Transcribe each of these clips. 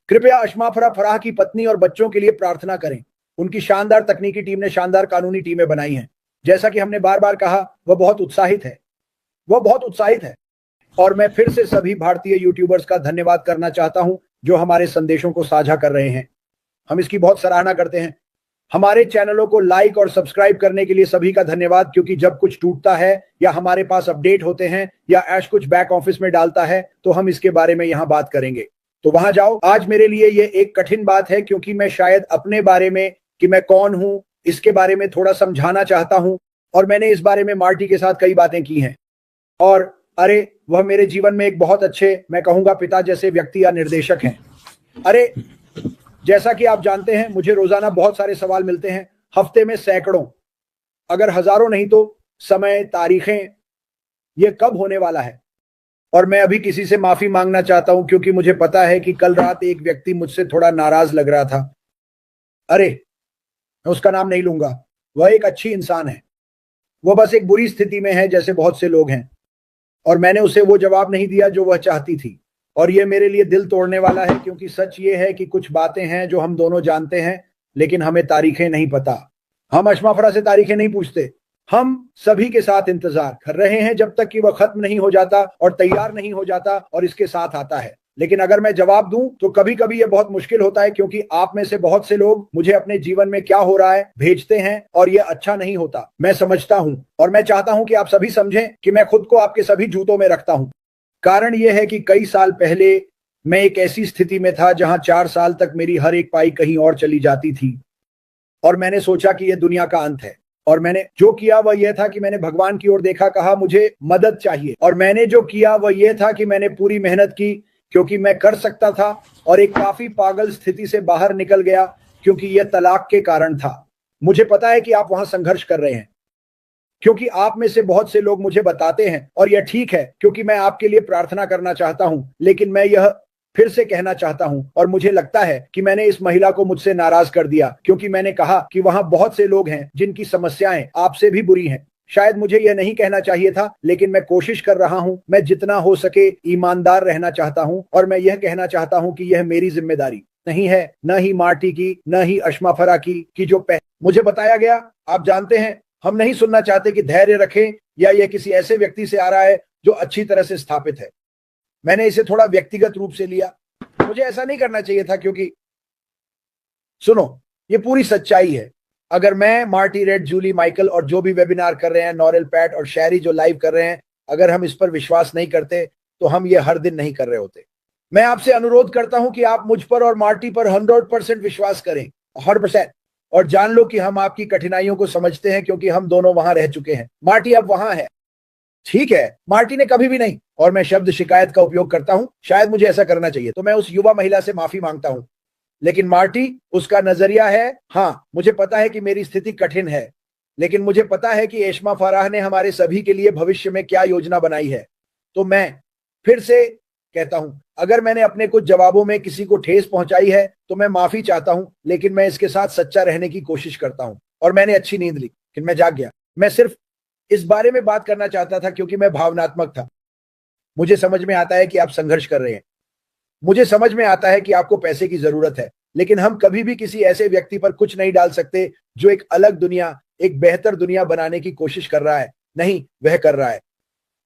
कृपया अशमाफरा फराह की पत्नी और बच्चों के लिए प्रार्थना करें। उनकी शानदार तकनीकी टीम ने शानदार कानूनी टीमें बनाई हैं। जैसा कि हमने बार बार कहा, वह बहुत उत्साहित है। वह बहुत उत्साहित है। और मैं फिर से सभी भारतीय यूट्यूबर्स का धन्यवाद करना चाहता हूं जो हमारे संदेशों को साझा कर रहे हैं। हम इसकी बहुत सराहना करते हैं। हमारे चैनलों को लाइक और सब्सक्राइब करने के लिए सभी का धन्यवाद, क्योंकि जब कुछ टूटता है या हमारे पास अपडेट होते हैं या ऐश कुछ बैक ऑफिस में डालता है तो हम इसके बारे में यहां बात करेंगे। तो वहां जाओ। आज मेरे लिए ये एक कठिन बात है, क्योंकि मैं शायद अपने बारे में, कि मैं कौन हूं, इसके बारे में थोड़ा समझाना चाहता हूं। और मैंने इस बारे में मार्टी के साथ कई बातें की हैं। और अरे, वह मेरे जीवन में एक बहुत अच्छे, मैं कहूंगा पिता जैसे व्यक्ति या निर्देशक हैं। अरे, जैसा कि आप जानते हैं, मुझे रोजाना बहुत सारे सवाल मिलते हैं, हफ्ते में सैकड़ों, अगर हजारों नहीं तो समय, तारीखें, ये कब होने वाला है। और मैं अभी किसी से माफी मांगना चाहता हूं, क्योंकि मुझे पता है कि कल रात एक व्यक्ति मुझसे थोड़ा नाराज लग रहा था। अरे, मैं उसका नाम नहीं लूंगा। वह एक अच्छी इंसान है। वह बस एक बुरी स्थिति में है, जैसे बहुत से लोग हैं। और मैंने उसे वो जवाब नहीं दिया जो वह चाहती थी। और ये मेरे लिए दिल तोड़ने वाला है, क्योंकि सच ये है कि कुछ बातें हैं जो हम दोनों जानते हैं, लेकिन हमें तारीखें नहीं पता। हम अशमाफरा से तारीखें नहीं पूछते। हम सभी के साथ इंतजार कर रहे हैं जब तक कि वह खत्म नहीं हो जाता और तैयार नहीं हो जाता और इसके साथ आता है। लेकिन अगर मैं जवाब दूं तो कभी कभी यह बहुत मुश्किल होता है, क्योंकि आप में से बहुत से लोग मुझे अपने जीवन में क्या हो रहा है भेजते हैं और यह अच्छा नहीं होता। मैं समझता हूं और मैं चाहता हूं कि आप सभी समझें कि मैं खुद को आपके सभी जूतों में रखता हूं। कारण यह है कि कई साल पहले मैं एक ऐसी स्थिति में था जहां 4 साल तक मेरी हर एक पाई कहीं और चली जाती थी। और मैंने सोचा कि यह दुनिया का अंत है। और मैंने जो किया वह यह था कि मैंने भगवान की ओर देखा, कहा मुझे मदद चाहिए। और मैंने जो किया वह यह था कि मैंने पूरी मेहनत की, क्योंकि मैं कर सकता था, और एक काफी पागल स्थिति से बाहर निकल गया, क्योंकि यह तलाक के कारण था। मुझे पता है कि आप वहां संघर्ष कर रहे हैं, क्योंकि आप में से बहुत से लोग मुझे बताते हैं, और यह ठीक है, क्योंकि मैं आपके लिए प्रार्थना करना चाहता हूं। लेकिन मैं यह फिर से कहना चाहता हूं, और मुझे लगता है कि मैंने इस महिला को मुझसे नाराज कर दिया, क्योंकि मैंने कहा कि वहां बहुत से लोग हैं जिनकी समस्याएं आपसे भी बुरी हैं। शायद मुझे यह नहीं कहना चाहिए था, लेकिन मैं कोशिश कर रहा हूं। मैं जितना हो सके ईमानदार रहना चाहता हूं, और मैं यह कहना चाहता हूं कि यह मेरी जिम्मेदारी नहीं है, न ही मार्टी की, न ही अशमाफरा की, कि जो मुझे बताया गया। आप जानते हैं, हम नहीं सुनना चाहते कि धैर्य रखें, या यह किसी ऐसे व्यक्ति से आ रहा है जो अच्छी तरह से स्थापित है। मैंने इसे थोड़ा व्यक्तिगत रूप से लिया। मुझे ऐसा नहीं करना चाहिए था, क्योंकि सुनो, ये पूरी सच्चाई है। अगर मैं, मार्टी, रेड, जूली, माइकल और जो भी वेबिनार कर रहे हैं, नॉरेल, पैट और शैरी जो लाइव कर रहे हैं, अगर हम इस पर विश्वास नहीं करते तो हम ये हर दिन नहीं कर रहे होते। मैं आपसे अनुरोध करता हूं कि आप मुझ पर और मार्टी पर 100% विश्वास करें, 100%। और जान लो कि हम आपकी कठिनाइयों को समझते हैं, क्योंकि हम दोनों वहां रह चुके हैं। मार्टी अब वहां है, ठीक है। मार्टी ने कभी भी नहीं, और मैं शब्द शिकायत का उपयोग करता हूं, शायद मुझे ऐसा करना चाहिए, तो मैं उस युवा महिला से माफी मांगता हूं। लेकिन मार्टी, उसका नजरिया है, हाँ, मुझे पता है कि मेरी स्थिति कठिन है, लेकिन मुझे पता है कि एशमा फराह ने हमारे सभी के लिए भविष्य में क्या योजना बनाई है। तो मैं फिर से कहता हूं, अगर मैंने अपने कुछ जवाबों में किसी को ठेस पहुंचाई है तो मैं माफी चाहता हूं, लेकिन मैं इसके साथ सच्चा रहने की कोशिश करता हूं। और मैंने अच्छी नींद ली, लेकिन मैं जाग गया। मैं सिर्फ इस बारे में बात करना चाहता था, क्योंकि मैं भावनात्मक था। मुझे समझ में आता है कि आप संघर्ष कर रहे हैं। मुझे समझ में आता है कि आपको पैसे की जरूरत है, लेकिन हम कभी भी किसी ऐसे व्यक्ति पर कुछ नहीं डाल सकते जो एक अलग दुनिया, एक बेहतर दुनिया बनाने की कोशिश कर रहा है। नहीं, वह कर रहा है।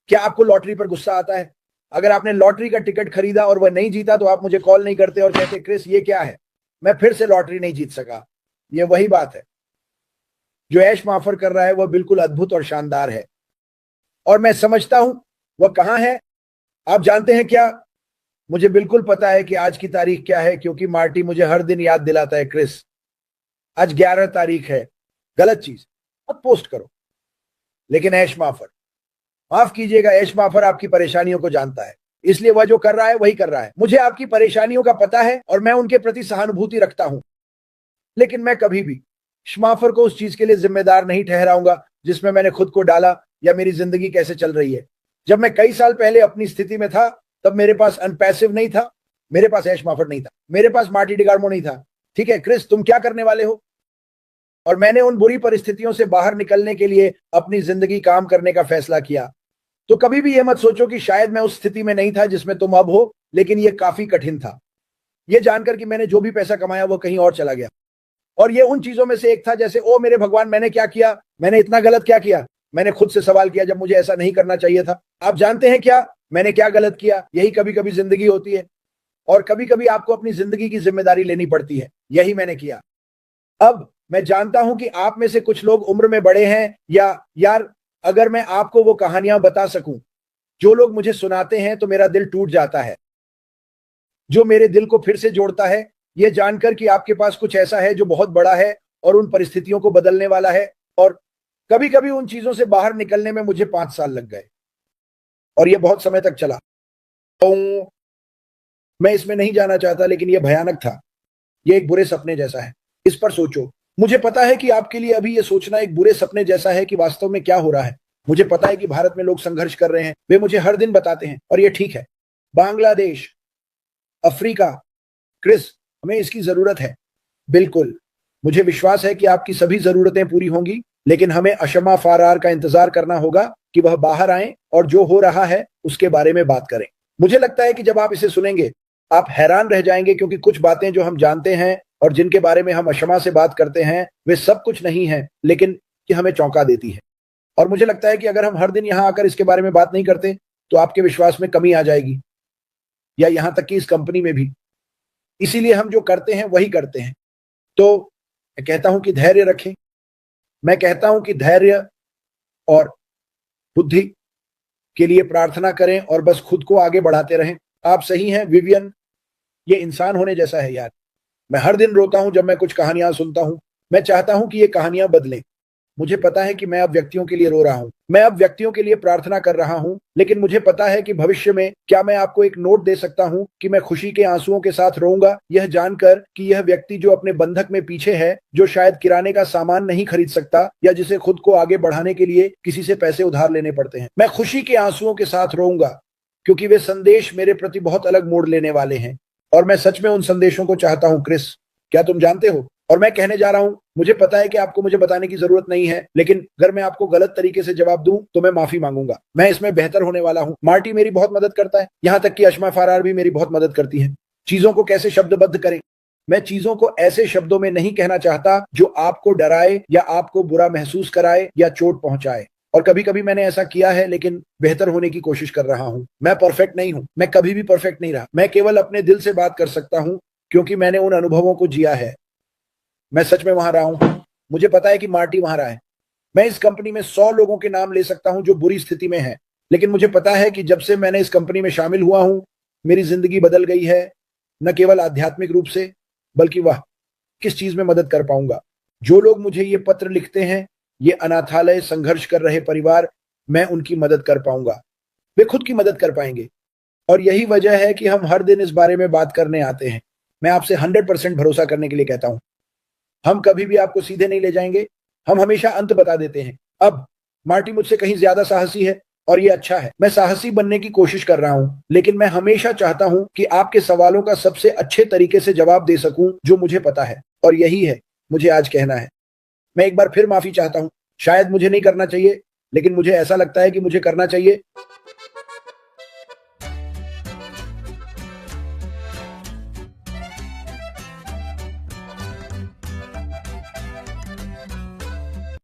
क्या आपको लॉटरी पर गुस्सा आता है? अगर आपने लॉटरी का टिकट खरीदा और वह नहीं जीता तो आप मुझे कॉल नहीं करते और कहते, क्रिस ये क्या है, मैं फिर से लॉटरी नहीं जीत सका। यह वही बात है। जो ऐश माफर कर रहा है वह बिल्कुल अद्भुत और शानदार है, और मैं समझता हूं वह कहां है। आप जानते हैं क्या, मुझे बिल्कुल पता है कि आज की तारीख क्या है, क्योंकि मार्टी मुझे हर दिन याद दिलाता है, क्रिस आज 11 तारीख है। गलत चीज मत पोस्ट करो। लेकिन ऐश माफर, माफ कीजिएगा, ऐश माफर आपकी परेशानियों को जानता है, इसलिए वह जो कर रहा है वही कर रहा है। मुझे आपकी परेशानियों का पता है और मैं उनके प्रति सहानुभूति रखता हूं, लेकिन मैं कभी भी शमाफर को उस चीज के लिए जिम्मेदार नहीं ठहराऊंगा जिसमें मैंने खुद को डाला, या मेरी जिंदगी कैसे चल रही है। जब मैं कई साल पहले अपनी स्थिति में था, तब मेरे पास अनपैसिव नहीं था, मेरे पास ऐश माफर नहीं था, मेरे पास मार्टी डिगार्मो नहीं था। ठीक है क्रिस, तुम क्या करने वाले हो? और मैंने उन बुरी परिस्थितियों से बाहर निकलने के लिए अपनी जिंदगी काम करने का फैसला किया। तो कभी भी यह मत सोचो कि शायद मैं उस स्थिति में नहीं था जिसमें तुम अब हो, लेकिन यह काफी कठिन था। ये जानकर कि मैंने जो भी पैसा कमाया वो कहीं और चला गया। और ये उन चीजों में से एक था, जैसे ओ मेरे भगवान, मैंने क्या किया, मैंने इतना गलत क्या किया। मैंने खुद से सवाल किया जब मुझे ऐसा नहीं करना चाहिए था। आप जानते हैं क्या, मैंने क्या गलत किया? यही कभी कभी जिंदगी होती है, और कभी कभी आपको अपनी जिंदगी की जिम्मेदारी लेनी पड़ती है। यही मैंने किया। अब मैं जानता हूं कि आप में से कुछ लोग उम्र में बड़े हैं, या यार अगर मैं आपको वो कहानियां बता सकूं जो लोग मुझे सुनाते हैं तो मेरा दिल टूट जाता है। जो मेरे दिल को फिर से जोड़ता है ये जानकर कि आपके पास कुछ ऐसा है जो बहुत बड़ा है और उन परिस्थितियों को बदलने वाला है। और कभी कभी उन चीजों से बाहर निकलने में मुझे 5 साल लग गए, और ये बहुत समय तक चला। तो मैं इसमें नहीं जाना चाहता, लेकिन यह भयानक था। ये एक बुरे सपने जैसा है। इस पर सोचो। मुझे पता है कि आपके लिए अभी ये सोचना एक बुरे सपने जैसा है कि वास्तव में क्या हो रहा है। मुझे पता है कि भारत में लोग संघर्ष कर रहे हैं, वे मुझे हर दिन बताते हैं, और ये ठीक है। बांग्लादेश, अफ्रीका, क्रिस, हमें इसकी जरूरत है। बिल्कुल, मुझे विश्वास है कि आपकी सभी जरूरतें पूरी होंगी, लेकिन हमें अशमा फारार का इंतजार करना होगा कि वह बाहर आए और जो हो रहा है उसके बारे में बात करें। मुझे लगता है कि जब आप इसे सुनेंगे आप हैरान रह जाएंगे, क्योंकि कुछ बातें जो हम जानते हैं और जिनके बारे में हम अशमा से बात करते हैं वे सब कुछ नहीं है, लेकिन कि हमें चौंका देती है। और मुझे लगता है कि अगर हम हर दिन यहां आकर इसके बारे में बात नहीं करते तो आपके विश्वास में कमी आ जाएगी, या यहां तक कि इस कंपनी में भी। इसीलिए हम जो करते हैं वही करते हैं। तो मैं कहता हूं कि धैर्य रखें। मैं कहता हूं कि धैर्य और बुद्धि के लिए प्रार्थना करें और बस खुद को आगे बढ़ाते रहें। आप सही हैं विवियन, ये इंसान होने जैसा है यार। मैं हर दिन रोता हूं जब मैं कुछ कहानियां सुनता हूं। मैं चाहता हूं कि ये कहानियां बदलें। मुझे पता है कि मैं अब व्यक्तियों के लिए रो रहा हूं, मैं अब व्यक्तियों के लिए प्रार्थना कर रहा हूं, लेकिन मुझे पता है कि भविष्य में क्या मैं आपको एक नोट दे सकता हूं कि मैं खुशी के आंसुओं के साथ रोऊंगा, यह जानकर कि यह व्यक्ति जो अपने बंधक में पीछे है, जो शायद किराने का सामान नहीं खरीद सकता, या जिसे खुद को आगे बढ़ाने के लिए किसी से पैसे उधार लेने पड़ते हैं, मैं खुशी के आंसुओं के साथ रोऊंगा, क्योंकि वे संदेश मेरे प्रति बहुत अलग मोड़ लेने वाले हैं। और मैं सच में उन संदेशों को चाहता हूं क्रिस, क्या तुम जानते हो? और मैं कहने जा रहा हूं, मुझे पता है कि आपको मुझे बताने की जरूरत नहीं है, लेकिन अगर मैं आपको गलत तरीके से जवाब दूं तो मैं माफी मांगूंगा। मैं इसमें बेहतर होने वाला हूं। मार्टी मेरी बहुत मदद करता है, यहां तक कि अशमा फरार भी मेरी बहुत मदद करती है। चीजों को कैसे शब्दबद्ध करें। मैं चीजों को ऐसे शब्दों में नहीं कहना चाहता जो आपको डराए या आपको बुरा महसूस कराए या चोट पहुंचाए। और कभी कभी मैंने ऐसा किया है, लेकिन बेहतर होने की कोशिश कर रहा हूं। मैं परफेक्ट नहीं हूं, मैं कभी भी परफेक्ट नहीं रहा। मैं केवल अपने दिल से बात कर सकता हूं, क्योंकि मैंने उन अनुभवों को जिया है। मैं सच में वहां रहा हूं। मुझे पता है कि मार्टी वहां रहा है। मैं इस कंपनी में 100 लोगों के नाम ले सकता हूं जो बुरी स्थिति में हैं, लेकिन मुझे पता है कि जब से मैंने इस कंपनी में शामिल हुआ हूं मेरी जिंदगी बदल गई है। न केवल आध्यात्मिक रूप से, बल्कि वाह किस चीज में मदद कर पाऊंगा। जो लोग मुझे ये पत्र लिखते हैं, ये अनाथालय, संघर्ष कर रहे परिवार, मैं उनकी मदद कर पाऊंगा, वे खुद की मदद कर पाएंगे। और यही वजह है कि हम हर दिन इस बारे में बात करने आते हैं। मैं आपसे 100% भरोसा करने के लिए कहता हूं, हम कभी भी आपको सीधे नहीं ले जाएंगे, हम हमेशा अंत बता देते हैं। अब मार्टी मुझसे कहीं ज्यादा साहसी है, और ये अच्छा है। मैं साहसी बनने की कोशिश कर रहा हूं, लेकिन मैं हमेशा चाहता हूं कि आपके सवालों का सबसे अच्छे तरीके से जवाब दे सकूं जो मुझे पता है, और यही है मुझे आज कहना है। मैं एक बार फिर माफी चाहता हूं। शायद मुझे नहीं करना चाहिए, लेकिन मुझे ऐसा लगता है कि मुझे करना चाहिए।